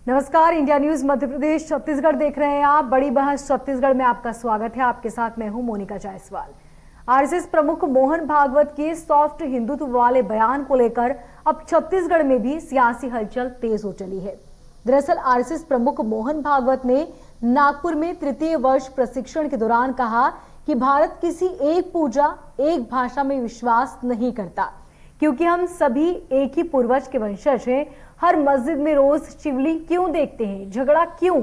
नमस्कार, India news Madhya Pradesh Chhattisgarh देख रहे हैं आप। बड़ी बहस छत्तीसगढ़ में आपका स्वागत है। आपके साथ मैं हूं मोनिका जायसवाल। आरएसएस प्रमुख मोहन भागवत के सॉफ्ट हिंदुत्व वाले बयान को लेकर अब छत्तीसगढ़ में भी सियासी हलचल तेज हो चली है। दरअसल आरएसएस प्रमुख मोहन भागवत ने नागपुर में तृतीय वर्ष प्रशिक्षण के दौरान कहा कि भारत किसी एक पूजा एक भाषा में विश्वास नहीं करता, क्योंकि हम सभी एक ही पूर्वज के वंशज हैं। हर मस्जिद में रोज शिवलिंग क्यों देखते हैं, झगड़ा क्यों?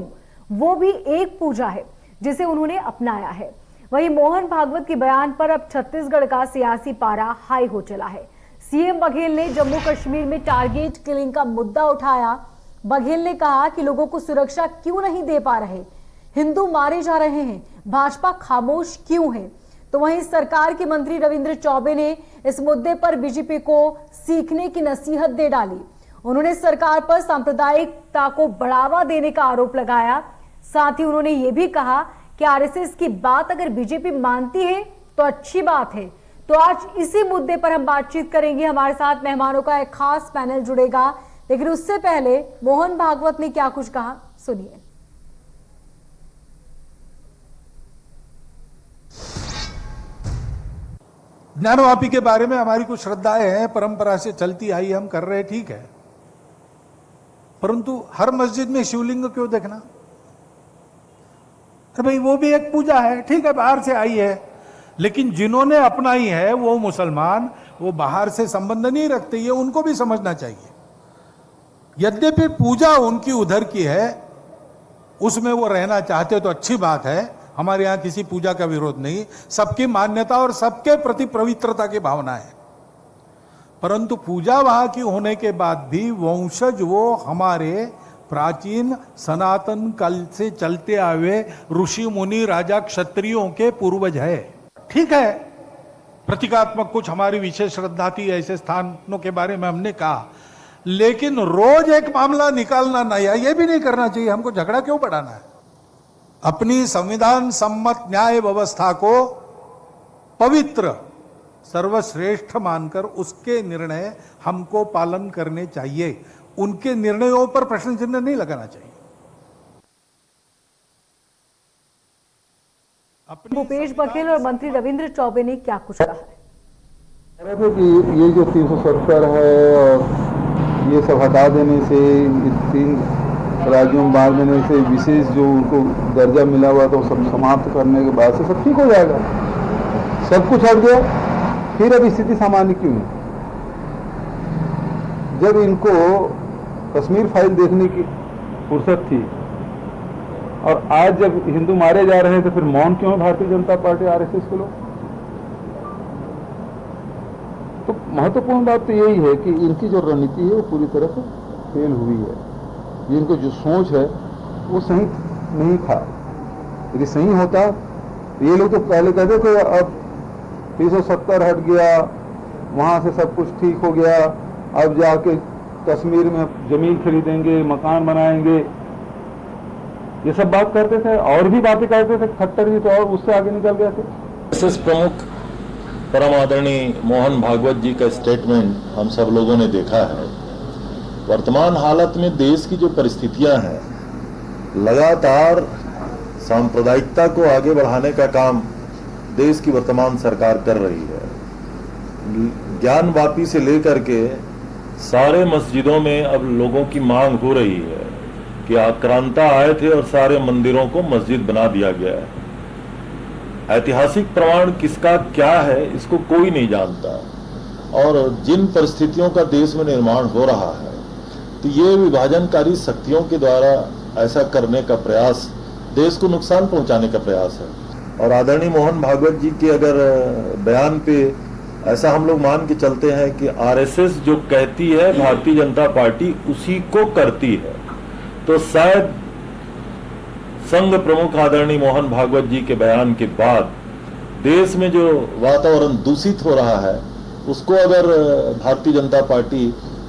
वो भी एक पूजा है जिसे उन्होंने अपनाया है। वहीं मोहन भागवत के बयान पर अब छत्तीसगढ़ का सियासी पारा हाई हो चला है। सीएम बघेल ने जम्मू कश्मीर में टारगेट किलिंग का मुद्दा उठाया। बघेल ने कहा कि लोगों को सुरक्षा क्यों नहीं दे पा रहे, हिंदू मारे जा रहे हैं, भाजपा खामोश क्यों है। तो वहीं सरकार के मंत्री रविंद्र चौबे ने इस मुद्दे पर बीजेपी को सीखने की नसीहत दे डाली। उन्होंने सरकार पर सांप्रदायिकता को बढ़ावा देने का आरोप लगाया। साथ ही उन्होंने ये भी कहा कि आरएसएस की बात अगर बीजेपी मानती है तो अच्छी बात है। तो आज इसी मुद्दे पर हम बातचीत करेंगे। हमारे साथ मेहमानों का एक खास पैनल जुड़ेगा, लेकिन उससे पहले मोहन भागवत ने क्या कुछ कहा, सुनिए। ज्ञानवापी के बारे में हमारी कुछ श्रद्धाएं हैं, परंपरा से चलती आई, हम कर रहे, ठीक है, परंतु हर मस्जिद में शिवलिंग क्यों देखना? अरे भाई, वो भी एक पूजा है, ठीक है, बाहर से आई है, लेकिन जिन्होंने अपनाई है वो मुसलमान, वो बाहर से संबंध नहीं रखते, ये उनको भी समझना चाहिए। यद्यपि पूजा उनकी उधर की है, उसमें वो रहना चाहते तो अच्छी बात है। हमारे यहां किसी पूजा का विरोध नहीं, सबकी मान्यता और सबके प्रति पवित्रता की भावना है, परंतु पूजा वहां की होने के बाद भी वंशज वो हमारे प्राचीन सनातन काल से चलते आए ऋषि मुनि राजा क्षत्रियों के पूर्वज है। ठीक है, प्रतीकात्मक कुछ हमारी विशेष श्रद्धा थी, ऐसे स्थानों के बारे में हमने कहा, लेकिन रोज एक मामला निकालना नया, ये भी नहीं करना चाहिए। हमको झगड़ा क्यों बढ़ाना है? अपनी संविधान सम्मत न्याय व्यवस्था को पवित्र सर्वश्रेष्ठ मानकर उसके निर्णय हमको पालन करने चाहिए। उनके निर्णयों पर प्रश्न चिन्ह नहीं लगाना चाहिए। भूपेश बघेल और मंत्री रविंद्र चौबे ने क्या कुछ कहा है? कि ये जो 370 है और ये सब हटा देने से, इस 3 राज्यों में बांट देने से, विशेष जो उनको दर्जा मिला हुआ था वो सब समाप्त करने के बाद से सब ठीक हो जाएगा। सब कुछ हट गया, फिर अब स्थिति सामान्य क्यों है? जब इनको कश्मीर फाइल देखने की फुर्सत थी और आज जब हिंदू मारे जा रहे हैं तो फिर मौन क्यों है भारतीय जनता पार्टी, आरएसएस के लोग? तो महत्वपूर्ण बात तो यही है कि इनकी जो रणनीति है वो पूरी तरह से फेल हुई है। इनको जो सोच है वो सही नहीं था। यदि सही होता तो ये लोग तो पहले कहते थे अब 370 हट गया, वहां से सब कुछ ठीक हो गया, अब जाके कश्मीर में जमीन खरीदेंगे, मकान बनाएंगे, ये सब बात करते थे और भी बातें करते थे। खट्टर जी तो और उससे आगे निकल गए थे। आरएसएस प्रमुख परम आदरणीय मोहन भागवत जी का स्टेटमेंट हम सब लोगों ने देखा है। वर्तमान हालत में देश की जो परिस्थितियां हैं, लगातार सांप्रदायिकता को आगे बढ़ाने का काम देश की वर्तमान सरकार कर रही है। ज्ञानवापी से लेकर के सारे मस्जिदों में अब लोगों की मांग हो रही है कि आक्रांता आए थे और सारे मंदिरों को मस्जिद बना दिया गया है। ऐतिहासिक प्रमाण किसका क्या है इसको कोई नहीं जानता, और जिन परिस्थितियों का देश में निर्माण हो रहा है, तो ये विभाजनकारी शक्तियों के द्वारा ऐसा करने का प्रयास देश को नुकसान पहुंचाने का प्रयास है। और आदरणीय मोहन भागवत जी के अगर बयान पे ऐसा हम लोग मान के चलते हैं कि आरएसएस जो कहती है भारतीय जनता पार्टी उसी को करती है, तो शायद संघ प्रमुख आदरणीय मोहन भागवत जी के बयान के बाद देश में जो वातावरण दूषित हो रहा है उसको अगर भारतीय जनता पार्टी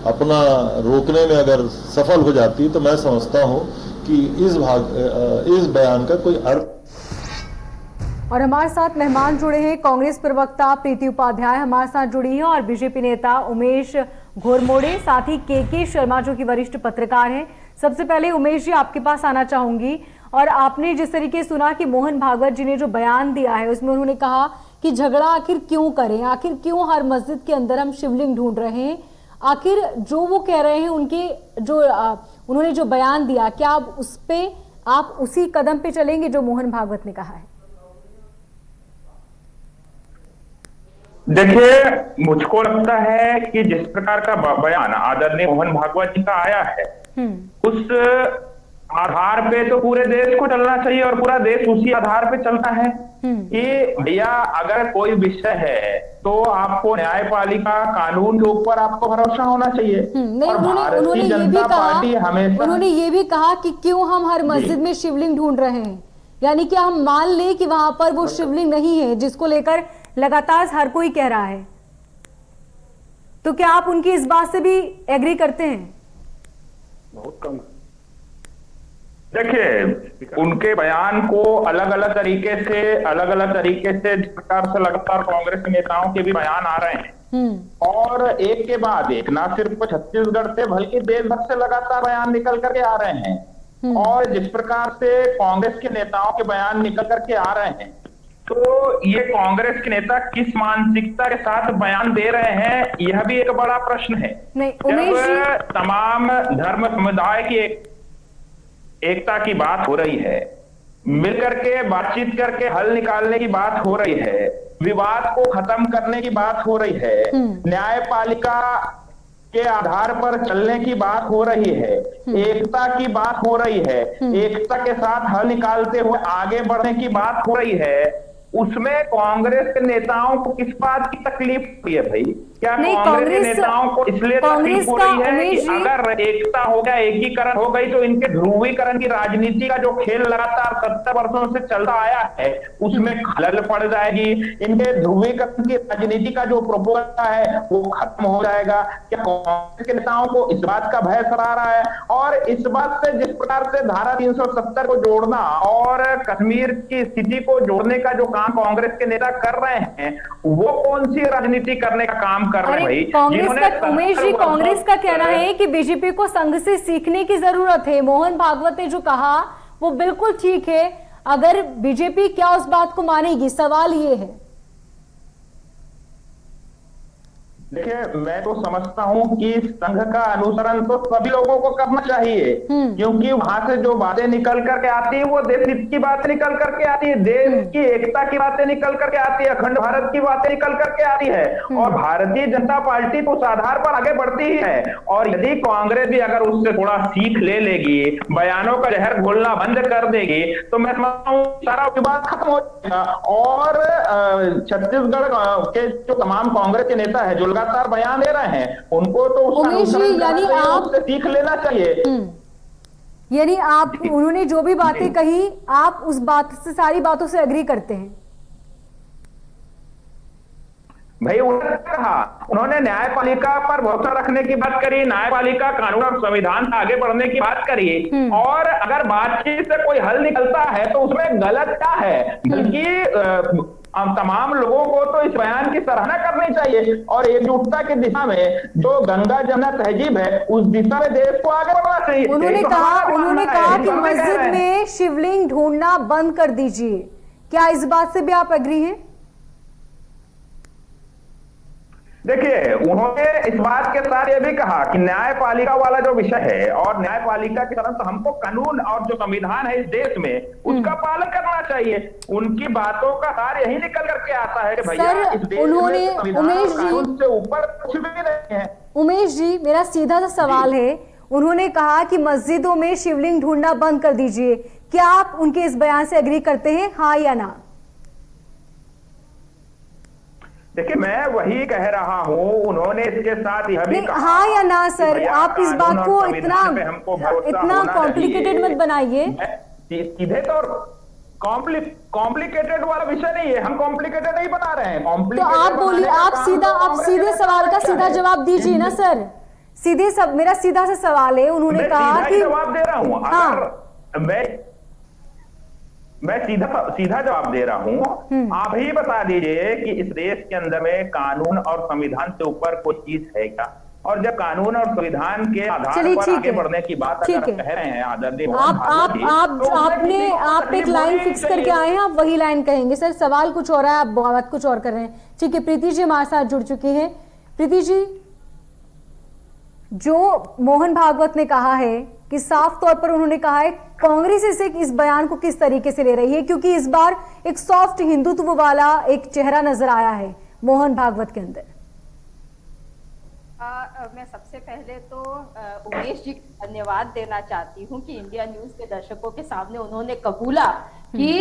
अपना रोकने में अगर सफल हो जाती तो मैं समझता हूं कि इस बयान का कोई अर्थ। और हमारे साथ मेहमान जुड़े हैं, कांग्रेस प्रवक्ता प्रीति उपाध्याय हमारे साथ जुड़ी हैं और बीजेपी नेता उमेश घोरमोड़े, साथ ही के शर्मा जो कि वरिष्ठ पत्रकार हैं। सबसे पहले उमेश जी आपके पास आना चाहूंगी, और आपने जिस तरीके से सुना कि मोहन भागवत जी ने जो बयान दिया है उसमें उन्होंने कहा कि झगड़ा आखिर क्यों करें, आखिर क्यों हर मस्जिद के अंदर हम शिवलिंग ढूंढ रहे हैं, आखिर जो वो कह रहे हैं उनके जो उन्होंने जो बयान दिया, क्या आप उस पे आप उसी कदम पे चलेंगे जो मोहन भागवत ने कहा है? देखिए, मुझको लगता है कि जिस प्रकार का बयान आदरणीय मोहन भागवत जी का आया है, उस आधार पे तो पूरे देश को चलना चाहिए और पूरा देश उसी आधार पे चलता है कि भैया अगर कोई विषय है तो आपको न्यायपालिका कानून के ऊपर आपको भरोसा होना चाहिए। नहीं, और उन्होंने भारतीय ये भी जनता कहा, पार्टी हमेशा उन्होंने ये भी कहा कि क्यों हम हर मस्जिद में शिवलिंग ढूंढ रहे हैं, यानी कि हम मान लें कि वहां पर वो शिवलिंग नहीं है जिसको लेकर लगातार हर कोई कह रहा है। तो क्या आप उनकी इस बात से भी एग्री करते हैं? बहुत कम। देखिए, उनके बयान को अलग अलग तरीके से जिस प्रकार से लगातार कांग्रेस के नेताओं के भी बयान आ रहे हैं और एक के बाद एक, ना सिर्फ छत्तीसगढ़ से बल्कि देश भर से लगातार बयान निकल करके आ रहे हैं। और जिस प्रकार से कांग्रेस के नेताओं के बयान निकल करके आ रहे हैं, तो ये कांग्रेस के नेता किस मानसिकता के साथ बयान दे रहे हैं, यह भी एक बड़ा प्रश्न है। जब तमाम धर्म समुदाय की एकता की बात हो रही है, मिलकर के बातचीत करके हल निकालने की बात हो रही है, विवाद को खत्म करने की बात हो रही है, न्यायपालिका के आधार पर चलने की बात हो रही है, एकता की बात हो रही है, एकता के साथ हल निकालते हुए आगे बढ़ने की बात हो रही है, उसमें कांग्रेस के नेताओं को किस बात की तकलीफ हुई है भाई? क्या कांग्रेस के नेताओं को इसलिए तकलीफ हो रही है कि अगर एकता हो गया, एकीकरण हो गई, तो इनके ध्रुवीकरण की राजनीति का जो खेल लगातार 70 वर्षों से चलता आया है उसमें खलल पड़ जाएगी, इनके ध्रुवीकरण की राजनीति का जो प्रोपोगंडा है वो खत्म हो जाएगा। क्या कांग्रेस के नेताओं को इस बात का भय सता रहा है? और इस बात से जिस प्रकार से धारा 370 को जोड़ना और कश्मीर की स्थिति को जोड़ने का जो काम कांग्रेस के नेता कर रहे हैं, वो कौन सी राजनीति करने का काम कर रहे हैं भाई? कांग्रेस का, उमेश जी, कांग्रेस का कहना है कि बीजेपी को संघ से सीखने की जरूरत है। मोहन भागवत ने जो कहा वो बिल्कुल ठीक है, अगर बीजेपी क्या उस बात को मानेगी, सवाल ये है। देखिए, मैं तो समझता हूं कि संघ का अनुसरण तो सभी लोगों को करना चाहिए, क्योंकि वहां से जो बातें निकल करके आती है वो देश हित की बातें निकल करके आती है, देश की एकता की बातें निकल करके आती है, अखंड भारत की बातें निकल करके आती है, और भारतीय जनता पार्टी तो उस आधार पर आगे बढ़ती ही है। और यदि कांग्रेस भी अगर उससे थोड़ा सीख ले लेगी, बयानों का जहर घोलना बंद कर देगी, तो मैं समझता हूँ सारा विवाद खत्म हो जाएगा। और छत्तीसगढ़ के जो तमाम कांग्रेस के नेता है जो लगातार बयान दे रहे हैं, उनको तो उससे सीख लेना चाहिए। यानी आप, उन्होंने जो भी बातें कही, आप उस बात से, सारी बातों से एग्री करते हैं? भाई, उन्होंने कहा, उन्होंने न्यायपालिका पर भरोसा रखने की बात करी, न्यायपालिका कानून और संविधान से आगे बढ़ने की बात करी, और अगर बातचीत से कोई हल निकलता है तो उसमें गलत क्या है? बल्कि तमाम लोगों को तो इस बयान की सराहना करनी चाहिए और एकजुटता की दिशा में जो गंगा जमुना तहजीब है उस दिशा में देश को आगे बढ़ना चाहिए। उन्होंने कहा कि मस्जिद में शिवलिंग ढूंढना बंद कर दीजिए, क्या इस बात से भी आप एग्री हैं? देखिए, उन्होंने इस बात के साथ ये भी कहा कि न्यायपालिका वाला जो विषय है, और न्यायपालिका की तरफ तो हमको कानून और जो संविधान है इस देश में उसका पालन करना चाहिए। उनकी बातों का सार यही निकल करके आता है कि भैया इस देश में संविधान और कानून से ऊपर कुछ भी नहीं है। उमेश जी, मेरा सीधा सा सवाल है, उन्होंने कहा कि मस्जिदों में शिवलिंग ढूंढना बंद कर दीजिए, क्या आप उनके इस बयान से एग्री करते हैं, हाँ या ना? देखिए, मैं वही कह रहा हूँ, उन्होंने इसके साथ यह भी कहा, हाँ या ना सर, आप इस बात को इतना कॉम्प्लिकेटेड मत बनाइए। सीधे तौर कॉम्प्लिकेटेड वाला विषय नहीं है, हम कॉम्प्लिकेटेड नहीं बना रहे हैं। तो आप बोलिए, आप सीधे सवाल का सीधा जवाब दीजिए ना सर। मेरा सीधा सा सवाल है, उन्होंने कहा कि जवाब दे रहा हूँ, अगर मैं सीधा जवाब दे रहा हूं, आप ही बता दीजिए कि इस देश के अंदर में कानून और संविधान से ऊपर कोई चीज है क्या? और जब कानून और संविधान के आधार चलिए, पर ठीक आगे है। बढ़ने की बात ठीक अगर है। कह रहे हैं आदरणीय मोहन आप भागवत जी, तो उसमें आपने किसी को आप एक तकलीफ लाइन होनी फिक्स चाहिए। करके आए हैं, आप वही लाइन कहेंगे। सर सवाल कुछ और है, आप बात कुछ और कर रहे हैं। ठीक है, प्रीति जी हमारे साथ जुड़ चुकी हैं। प्रीति जी, जो मोहन भागवत ने कहा है कि साफ तौर पर उन्होंने कहा है कांग्रेस इस बयान को किस तरीके से ले रही है, क्योंकि इस बार एक सॉफ्ट हिंदुत्व वाला एक चेहरा नजर आया है मोहन भागवत के अंदर। मैं सबसे पहले तो उमेश जी को धन्यवाद देना चाहती हूँ कि इंडिया न्यूज के दर्शकों के सामने उन्होंने कबूला कि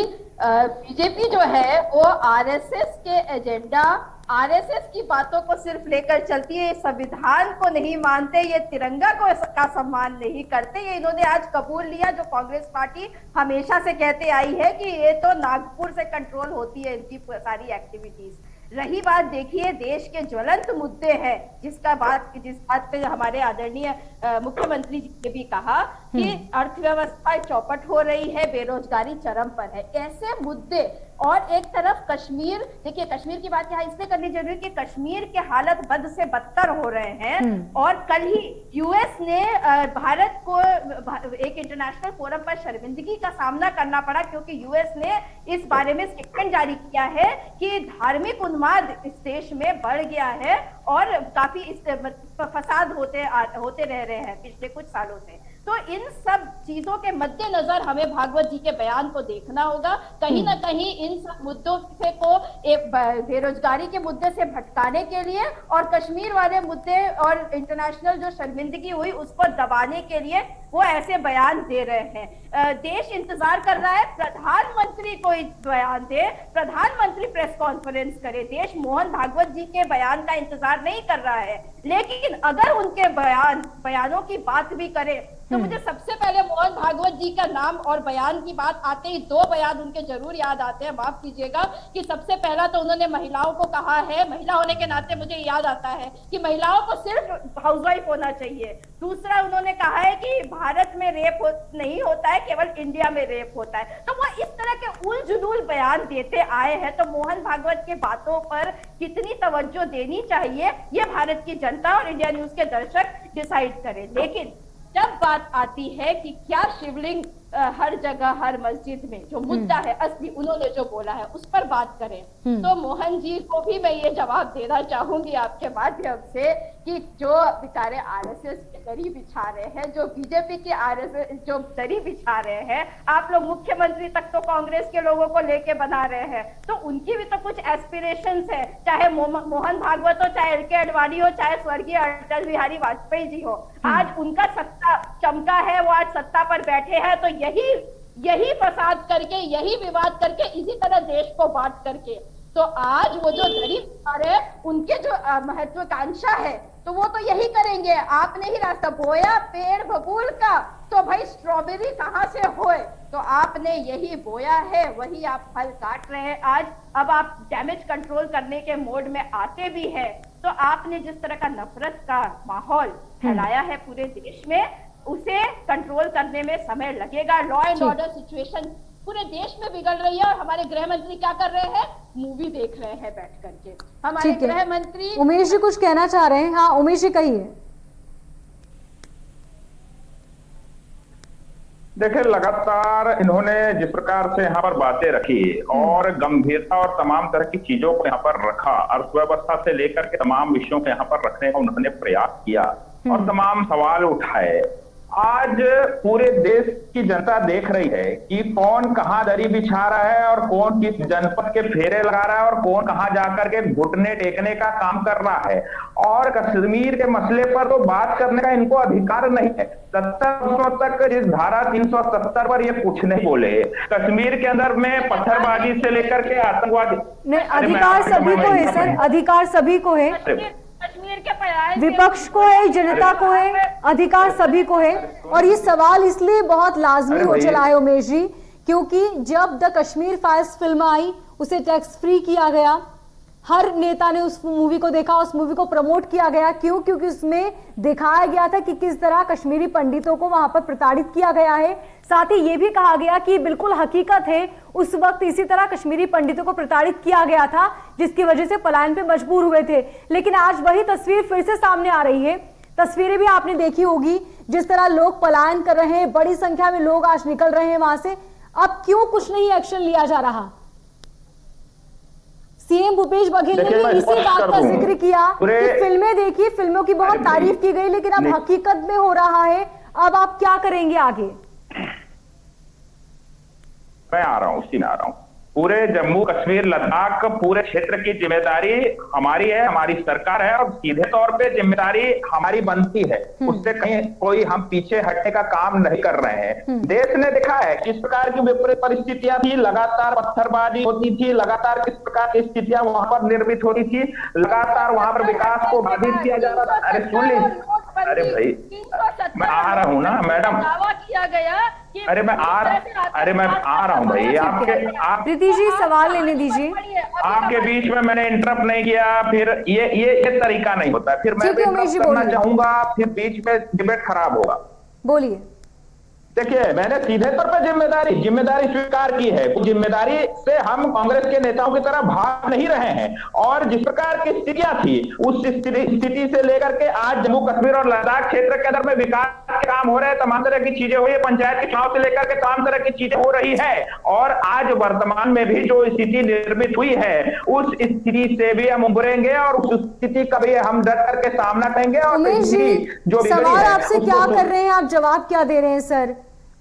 बीजेपी जो है वो आरएसएस के एजेंडा, आरएसएस की बातों को सिर्फ लेकर चलती है, संविधान को नहीं मानते, ये तिरंगा का सम्मान नहीं करते। ये इन्होंने आज कबूल लिया, जो कांग्रेस पार्टी हमेशा से कहते आई है कि ये तो नागपुर से कंट्रोल होती है इनकी सारी एक्टिविटीज। रही बात, देखिए देश के ज्वलंत मुद्दे हैं जिस बात पे हमारे आदरणीय मुख्यमंत्री जी ने भी कहा कि अर्थव्यवस्था चौपट हो रही है, बेरोजगारी चरम पर है, ऐसे मुद्दे। और एक तरफ कश्मीर, देखिए कश्मीर की बात यहाँ इसलिए करनी जरूरी है कि कश्मीर के हालत बद से बदतर हो रहे हैं। और कल ही यूएस ने भारत को एक इंटरनेशनल फोरम पर शर्मिंदगी का सामना करना पड़ा, क्योंकि यूएस ने इस बारे में स्टेटमेंट जारी किया है कि धार्मिक उन्माद इस देश में बढ़ गया है और काफी फसाद होते रह रहे हैं पिछले कुछ सालों से। तो इन सब चीजों के मद्देनजर हमें भागवत जी के बयान को देखना होगा। कहीं ना कहीं इन सब मुद्दों से को एक बेरोजगारी के मुद्दे से भटकाने के लिए और कश्मीर वाले मुद्दे और इंटरनेशनल जो शर्मिंदगी हुई उसको दबाने के लिए वो ऐसे बयान दे रहे हैं। देश इंतजार कर रहा है प्रधानमंत्री कोई बयान दे, प्रधानमंत्री प्रेस कॉन्फ्रेंस करे। देश मोहन भागवत जी के बयान का इंतजार नहीं कर रहा है, लेकिन अगर उनके बयानों की बात भी करे तो मुझे सबसे पहले मोहन भागवत जी का नाम और बयान की बात आते ही दो बयान उनके जरूर याद आते हैं। माफ कीजिएगा कि सबसे पहला तो उन्होंने महिलाओं को कहा है, महिला होने के नाते मुझे याद आता है कि महिलाओं को सिर्फ हाउसवाइफ होना चाहिए। दूसरा उन्होंने कहा है कि भारत में रेप नहीं होता है, केवल इंडिया में रेप होता है। तो वो इस तरह के उलझुल बयान देते आए हैं, तो मोहन भागवत के बातों पर कितनी तवज्जो देनी चाहिए ये भारत की जनता और इंडिया न्यूज के दर्शक डिसाइड करें। लेकिन जब बात आती है कि क्या शिवलिंग हर जगह हर मस्जिद में, जो मुद्दा है असली उन्होंने जो बोला है उस पर बात करें, तो मोहन जी को भी मैं ये जवाब देना चाहूंगी आपके माध्यम से कि जो बेचारे आरएसएस के दरी बिछा रहे हैं, जो बीजेपी के आरएसएस जो दरी बिछा रहे हैं, आप लोग मुख्यमंत्री तक तो कांग्रेस के लोगों को लेके बना रहे हैं, तो उनकी भी तो कुछ एस्पिरेशंस है। चाहे मोहन भागवत हो, चाहे एल.के. आडवाणी हो, चाहे स्वर्गीय अटल बिहारी वाजपेयी जी हो, आज उनका सत्ता चमका है, वो आज सत्ता पर बैठे हैं। तो यही फसाद करके, यही विवाद करके, इसी तरह देश को बांट करके, तो आज वो जो गरीब है उनके जो महत्वाकांक्षा है तो वो तो यही करेंगे। आपने ही रास्ता बोया पेड़ बबूल का, तो भाई स्ट्रॉबेरी कहाँ से होए, तो आपने यही बोया है, वही आप फल काट रहे हैं आज। अब आप डैमेज कंट्रोल करने के मोड में आते भी हैं, तो आपने जिस तरह का नफरत का माहौल फैलाया है पूरे देश में, उसे कंट्रोल करने में समय लगेगा। लॉ एंड ऑर्डर सिचुएशन पूरे देश में बिगड़ रही है और हमारे गृह मंत्री क्या कर रहे हैं, मूवी देख रहे हैं बैठ करके। हमारे गृह मंत्री उमेश जी कुछ कहना चाह रहे हैं। हाँ उमेश जी कहिए। देखिए, लगातार इन्होंने जिस प्रकार से यहाँ पर बातें रखी और गंभीरता और तमाम तरह की चीजों को यहाँ पर रखा, अर्थव्यवस्था से लेकर के तमाम विषयों को यहाँ पर रखने का उन्होंने प्रयास किया और तमाम सवाल उठाए। आज पूरे देश की जनता देख रही है कि कौन कहां दरी बिछा रहा है और कौन किस जनपद के फेरे लगा रहा है और कौन कहां जाकर के घुटने टेकने का काम कर रहा है। और कश्मीर के मसले पर तो बात करने का इनको अधिकार नहीं है। 70 वर्षों तक जिस धारा 370 पर ये कुछ नहीं बोले। कश्मीर के अंदर में पत्थरबाजी से लेकर के आतंकवादी, अधिकार सभी को है सर, अधिकार सभी को है, कश्मीर के विपक्ष को है, जनता को है, अधिकार सभी को है। और ये सवाल इसलिए बहुत लाजमी हो चला है उमेश जी, क्योंकि जब द कश्मीर फाइल्स फिल्म आई उसे टैक्स फ्री किया गया, हर नेता ने उस मूवी को देखा, उस मूवी को प्रमोट किया गया। क्यों? क्योंकि उसमें दिखाया गया था कि किस तरह कश्मीरी पंडितों को वहां पर प्रताड़ित किया गया है। साथ ही ये भी कहा गया कि बिल्कुल हकीकत है, उस वक्त इसी तरह कश्मीरी पंडितों को प्रताड़ित किया गया था, जिसकी वजह से पलायन पे मजबूर हुए थे। लेकिन आज वही तस्वीर फिर से सामने आ रही है। तस्वीरें भी आपने देखी होगी, जिस तरह लोग पलायन कर रहे हैं, बड़ी संख्या में लोग आज निकल रहे हैं वहां से। अब क्यों कुछ नहीं एक्शन लिया जा रहा? सीएम भूपेश बघेल ने भी इसी बात का जिक्र किया कि फिल्में देखी, फिल्मों की बहुत तारीफ की गई, लेकिन अब हकीकत में हो रहा है। अब आप क्या करेंगे आगे? मैं आ रहा हूं, उसी में आ रहा हूं। पूरे जम्मू कश्मीर लद्दाख पूरे क्षेत्र की जिम्मेदारी हमारी है, हमारी सरकार है, और सीधे तौर पे जिम्मेदारी हमारी बनती है। उससे कहीं कोई हम पीछे हटने का काम नहीं कर रहे हैं। देश ने देखा है किस प्रकार की विपरीत परिस्थितियां थी, लगातार पत्थरबाजी होती थी, लगातार किस प्रकार की स्थितियां वहां पर निर्मित होती थी, लगातार वहां पर विकास को बाधित किया जा रहा था। अरे सुन लीजिए, अरे भाई मैं आ रहा हूँ ना मैडम, दावा किया गया कि अरे मैं आ रहा हूँ भाई, आप प्रीति जी सवाल लेने दीजिए। आपके बीच में मैंने इंटरप्ट नहीं किया, फिर ये तरीका नहीं होता। फिर मैं ठीक है उमेश जी, करना बोलिए। चाहूंगा, फिर बीच में डिबेट खराब होगा। बोलिए। देखिए, मैंने सीधे तौर पर जिम्मेदारी स्वीकार की है। जिम्मेदारी से हम कांग्रेस के नेताओं की तरह भाग नहीं रहे हैं, और जिस प्रकार की स्थितियां थी उस स्थिति से लेकर के आज जम्मू कश्मीर और लद्दाख क्षेत्र के अंदर में विकास के काम हो रहे हैं, तमाम तरह की चीजें हो रही है, पंचायत के चुनाव से लेकर के तमाम तरह की चीजें हो रही है, और आज वर्तमान में भी जो स्थिति निर्मित हुई है उस स्थिति से भी हम उभरेंगे, और उस स्थिति का भी हम डट करके सामना करेंगे। और उमेश जी, जो सवाल आपसे क्या कर रहे हैं, आप जवाब क्या दे रहे हैं? सर,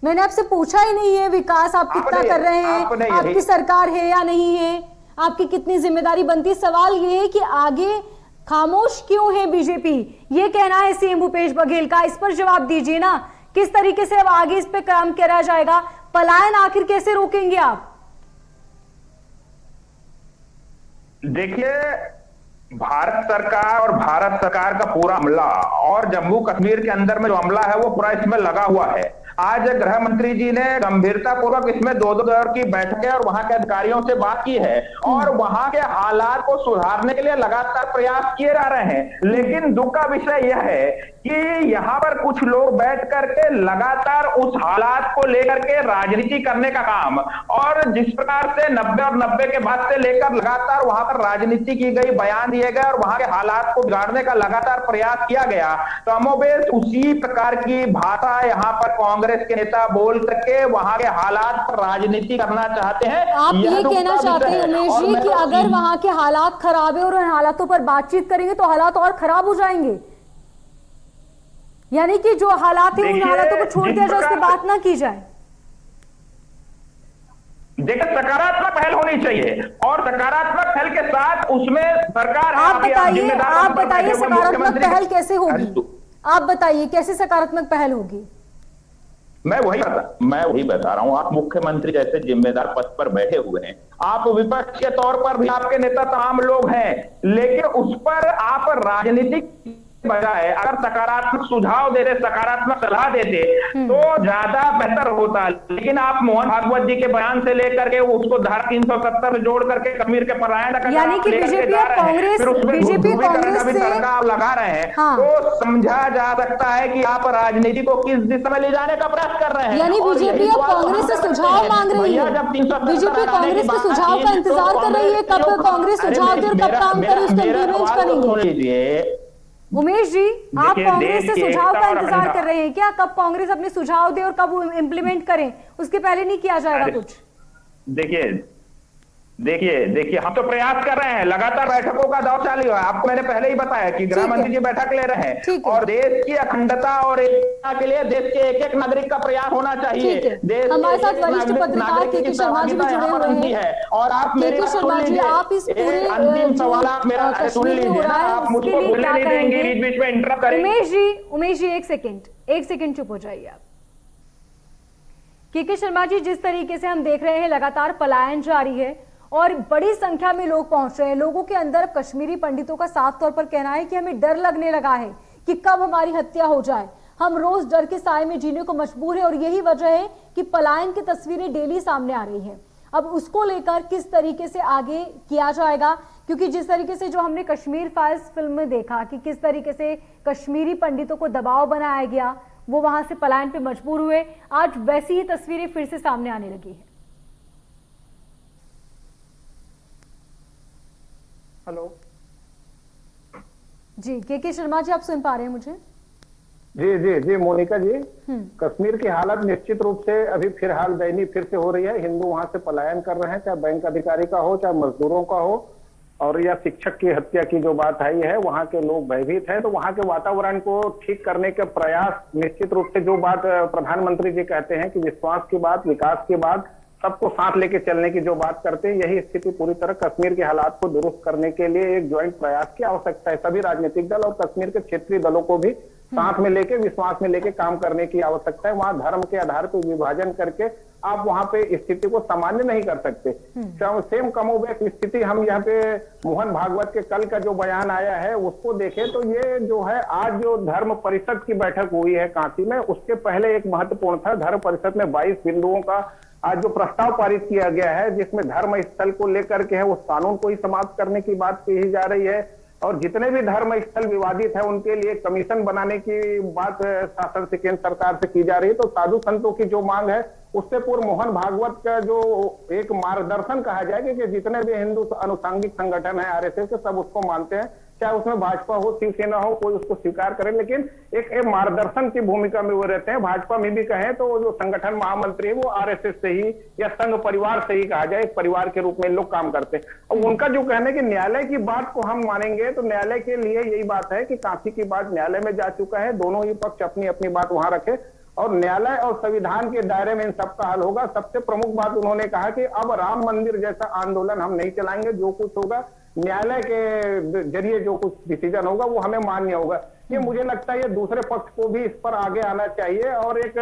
मैंने आपसे पूछा ही नहीं है विकास आप कितना कर रहे हैं, आपकी सरकार है या नहीं है, आपकी कितनी जिम्मेदारी बनती है। सवाल ये है कि आगे खामोश क्यों है बीजेपी, ये कहना है सीएम भूपेश बघेल का। इस पर जवाब दीजिए ना, किस तरीके से अब आगे इस पे काम करा जाएगा? पलायन आखिर कैसे रोकेंगे आप? देखिए, भारत सरकार और भारत सरकार का पूरा अमला और जम्मू कश्मीर के अंदर में जो अमला है वो पूरा इसमें लगा हुआ है। आज गृह मंत्री जी ने गंभीरता पूर्वक इसमें दो दौर की बैठकें और वहां के अधिकारियों से बात की है, और वहां के हालात को सुधारने के लिए लगातार प्रयास किए जा रहे हैं। लेकिन दुख का विषय यह है कि यहाँ पर कुछ लोग बैठ करके लगातार उस हालात को लेकर के राजनीति करने का काम, और जिस प्रकार से 90 और 90 के बाद से लेकर लगातार वहां पर राजनीति की गई, बयान दिए गए और वहां के हालात को बिगाड़ने का लगातार प्रयास किया गया, तो कमोबेश उसी प्रकार की भाषा यहाँ पर कांग्रेस के नेता बोल करके वहां के हालात पर राजनीति करना चाहते हैं। आप ये कहना चाहते हैं उमेश जी कि अगर वहां के हालात खराब है और उन हालातों पर बातचीत करेंगे तो हालात और खराब हो जाएंगे, यानी कि जो हालात है उन हालातों को छोड़ दिया जाए, उस पर बात ना की जाए। देखिए, सकारात्मक पहल होनी चाहिए, और सकारात्मक पहल के साथ उसमें सरकार आप बताइए सकारात्मक पहल कैसे होगी? आप बताइए कैसे सकारात्मक पहल होगी? मैं वही बता रहा हूं। आप मुख्यमंत्री जैसे जिम्मेदार पद पर बैठे हुए हैं, आप विपक्ष के तौर पर भी आपके नेता तमाम लोग हैं, लेकिन उस पर आप राजनीतिक बजाय अगर सकारात्मक सुझाव देते, सकारात्मक सलाह देते तो ज्यादा बेहतर होता। लेकिन आप मोहन भागवत जी के बयान से लेकर के उसको धारा 370 से जोड़ करके कश्मीर के पलायन का, यानी कि बीजेपी और कांग्रेस से आप लगा रहे हैं, हाँ। तो समझा जा सकता है कि आप राजनीति को किस दिशा में ले जाने का प्रयास कर रहे हैं। यानी बीजेपी अब कांग्रेस से सुझाव मांग रही है, बीजेपी कांग्रेस के सुझाव का इंतजार कर रही है, कब कांग्रेस सुझाव दे और कब काम करे उसका इंप्लीमेंट करेंगे। उमेश जी, आप कांग्रेस से सुझाव का इंतजार कर रहे हैं क्या? कब कांग्रेस अपने सुझाव दे और कब इम्प्लीमेंट करें, उसके पहले नहीं किया जाएगा कुछ? देखिए हम तो प्रयास कर रहे हैं, लगातार बैठकों का दौर चालू है। आपको मैंने पहले ही बताया कि गृह मंत्री जी बैठक ले रहे हैं, और देश की अखंडता और एकता के लिए देश के एक एक नागरिक का प्रयास होना चाहिए। हमारे साथ वरिष्ठ पत्रकार के शर्मा जी भी जुड़े हुए हैं, और आप मेरी शर्मा जी, आप इस पूरे अंतिम सवाल आप मेरा सुन लीजिए, आप मुझको बोलने नहीं देंगे, बीच बीच में इंटरप्ट करेंगे। उमेश जी एक सेकंड चुप हो जाइए आप। के शर्मा जी, जिस तरीके से हम देख रहे हैं लगातार पलायन जारी है और बड़ी संख्या में लोग पहुंच रहे हैं, लोगों के अंदर कश्मीरी पंडितों का साफ तौर पर कहना है कि हमें डर लगने लगा है कि कब हमारी हत्या हो जाए, हम रोज डर के साए में जीने को मजबूर है, और यही वजह है कि पलायन की तस्वीरें डेली सामने आ रही हैं। अब उसको लेकर किस तरीके से आगे किया जाएगा, क्योंकि जिस तरीके से जो हमने कश्मीर फाइल्स फिल्म में देखा कि किस तरीके से कश्मीरी पंडितों को दबाव बनाया गया, वो वहां से पलायन पे मजबूर हुए, आज वैसी ही तस्वीरें फिर से सामने आने लगी है। हेलो जी, के शर्मा जी, आप सुन पा रहे हैं मुझे? जी जी जी मोनिका जी, कश्मीर की हालत निश्चित रूप से अभी फिर हाल दयनीय फिर से हो रही है। हिंदू वहां से पलायन कर रहे हैं, चाहे बैंक अधिकारी का हो, चाहे मजदूरों का हो, और या शिक्षक की हत्या की जो बात आई है, वहां के लोग भयभीत हैं। तो वहां के वातावरण को ठीक करने के प्रयास, निश्चित रूप से जो बात प्रधानमंत्री जी कहते हैं कि विश्वास की बात, विकास की बात, सबको साथ लेके चलने की जो बात करते हैं, यही स्थिति पूरी तरह कश्मीर के हालात को दुरुस्त करने के लिए एक ज्वाइंट प्रयास की आवश्यकता है। सभी राजनीतिक दल और कश्मीर के क्षेत्रीय दलों को भी साथ में लेके, विश्वास में लेके काम करने की आवश्यकता है। वहां धर्म के आधार पर विभाजन करके आप वहां पे स्थिति को सामान्य नहीं कर सकते। सेम कमोबेश स्थिति हम यहाँ पे मोहन भागवत के कल का जो बयान आया है उसको देखें तो ये जो है, आज जो धर्म परिषद की बैठक हुई है कांची में, उसके पहले एक महत्वपूर्ण था। धर्म परिषद में 22 बिंदुओं का आज जो प्रस्ताव पारित किया गया है, जिसमें धर्म स्थल को लेकर के है उस कानून को ही समाप्त करने की बात कही जा रही है, और जितने भी धर्म स्थल विवादित है उनके लिए कमीशन बनाने की बात शासन से, केंद्र सरकार से की जा रही है। तो साधु संतों की जो मांग है, उससे पूर्व मोहन भागवत का जो एक मार्गदर्शन कहा जाएगा कि जितने भी हिंदू अनुसांगिक संगठन है आरएसएस के, सब उसको मानते हैं, चाहे उसमें भाजपा हो, शिवसेना हो, कोई उसको स्वीकार करे, लेकिन एक मार्गदर्शन की भूमिका में वो रहते हैं। भाजपा में भी कहें तो जो संगठन महामंत्री है वो आरएसएस से ही या संघ परिवार से ही कहा जाए, एक परिवार के रूप में लोग काम करते हैं। और उनका जो कहना है कि न्यायालय की बात को हम मानेंगे, तो न्यायालय के लिए यही बात है कि कांची की बात न्यायालय में जा चुका है, दोनों ही पक्ष अपनी अपनी बात वहां रखे और न्यायालय और संविधान के दायरे में इन सबका हल होगा। सबसे प्रमुख बात उन्होंने कहा कि अब राम मंदिर जैसा आंदोलन हम नहीं चलाएंगे, जो कुछ होगा न्यायालय के जरिए जो कुछ डिसीजन होगा वो हमें मान्य होगा। ये मुझे लगता है ये दूसरे पक्ष को भी इस पर आगे आना चाहिए, और एक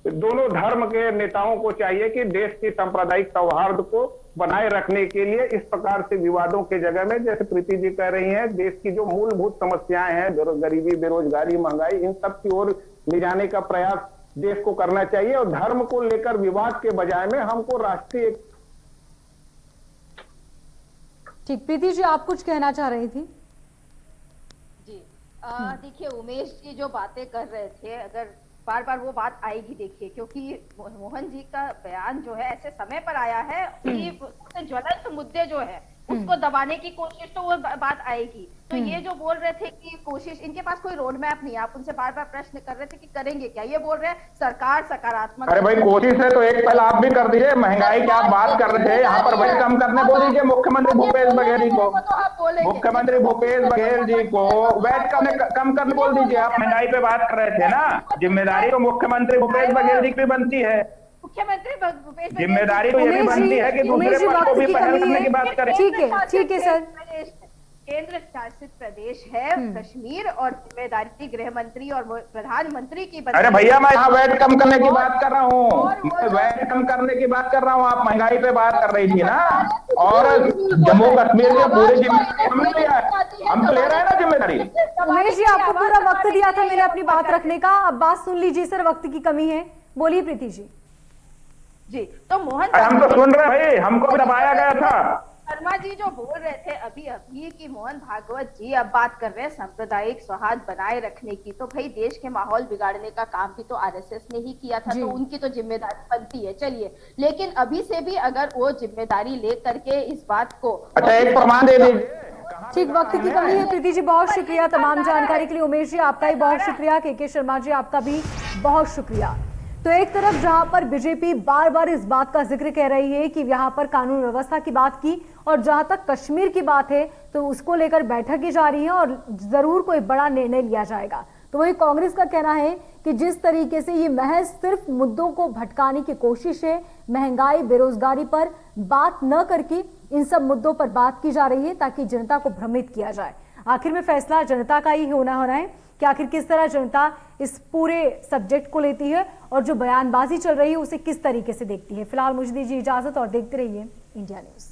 दोनों धर्म के नेताओं को चाहिए कि देश की सांप्रदायिक सौहार्द को बनाए रखने के लिए इस प्रकार से विवादों के जगह में, जैसे प्रीति जी कह रही हैं, देश की जो मूलभूत समस्याएं हैं, गरीबी, बेरोजगारी, महंगाई, इन सब की ओर ले जाने का प्रयास देश को करना चाहिए। और धर्म को लेकर विवाद के बजाय में हमको राष्ट्रीय। ठीक, प्रीति जी आप कुछ कहना चाह रही थी? जी देखिए, उमेश जी जो बातें कर रहे थे, अगर बार बार वो बात आएगी, देखिए, क्योंकि मोहन जी का बयान जो है ऐसे समय पर आया है कि सबसे ज्वलंत मुद्दे जो है उसको दबाने की कोशिश, तो वो बात आएगी। तो ये जो बोल रहे थे कि कोशिश, इनके पास कोई रोड मैप नहीं है। आप उनसे बार बार प्रश्न कर रहे थे कि करेंगे क्या, ये बोल रहे हैं सरकार सकारात्मक। अरे भाई, कोशिश है तो एक पहले आप भी कर दीजिए। महंगाई की आप बात कर रहे थे, यहाँ पर वही कम करने बोल दीजिए मुख्यमंत्री भूपेश बघेल जी को, मुख्यमंत्री भूपेश बघेल जी को वैट कम करने बोल दीजिए। आप महंगाई पे बात कर रहे थे ना, जिम्मेदारी तो मुख्यमंत्री भूपेश बघेल जी की बनती है। मुख्यमंत्री भूपेश, जिम्मेदारी तो ये भी बनती है कि दूसरे पक्ष को भी पहल करने की बात करें। ठीक है सर। केंद्र शासित प्रदेश है कश्मीर, और जिम्मेदारी गृह मंत्री और प्रधानमंत्री की। अरे भैया, मैं यहाँ वैट कम करने की बात कर रहा हूँ, वैट कम करने की बात कर रहा हूँ। आप महंगाई पे बात कर रही थी ना, और जम्मू कश्मीर के पूरे जिम्मेदारी हमने लिया है, हम तो ले रहे हैं ना जिम्मेदारी। उमेश जी, आपको पूरा वक्त दिया था मैंने अपनी बात रखने का, अब बात सुन लीजिए सर, वक्त की कमी है। बोलिए प्रीति जी। जी, तो मोहन, हम तो सुन रहे हैं भाई, हमको भी दबाया गया था। शर्मा जी जो बोल रहे थे अभी कि मोहन भागवत जी अब बात कर रहे हैं सांप्रदायिक सौहार्द बनाए रखने की, तो भाई देश के माहौल बिगाड़ने का काम भी तो आरएसएस ने ही किया था, तो उनकी तो जिम्मेदारी बनती है। चलिए, लेकिन अभी से भी अगर वो जिम्मेदारी ले करके इस बात को, अच्छा एक प्रमाण दे दीजिए। ठीक, वक्त की कमी है। प्रीति जी बहुत शुक्रिया तमाम जानकारी के लिए। उमेश जी आपका ही बहुत शुक्रिया। के शर्मा जी आपका भी बहुत शुक्रिया। तो एक तरफ जहां पर बीजेपी बार बार इस बात का जिक्र कह रही है कि यहां पर कानून व्यवस्था की बात की, और जहां तक कश्मीर की बात है तो उसको लेकर बैठक की जा रही है और जरूर कोई बड़ा निर्णय लिया जाएगा। तो वही कांग्रेस का कहना है कि जिस तरीके से ये महज सिर्फ मुद्दों को भटकाने की कोशिश है, महंगाई, बेरोजगारी पर बात न करके इन सब मुद्दों पर बात की जा रही है ताकि जनता को भ्रमित किया जाए। आखिर में फैसला जनता का ही होना है कि आखिर किस तरह जनता इस पूरे सब्जेक्ट को लेती है और जो बयानबाजी चल रही है उसे किस तरीके से देखती है। फिलहाल मुझे दीजिए इजाजत और देखते रहिए इंडिया न्यूज।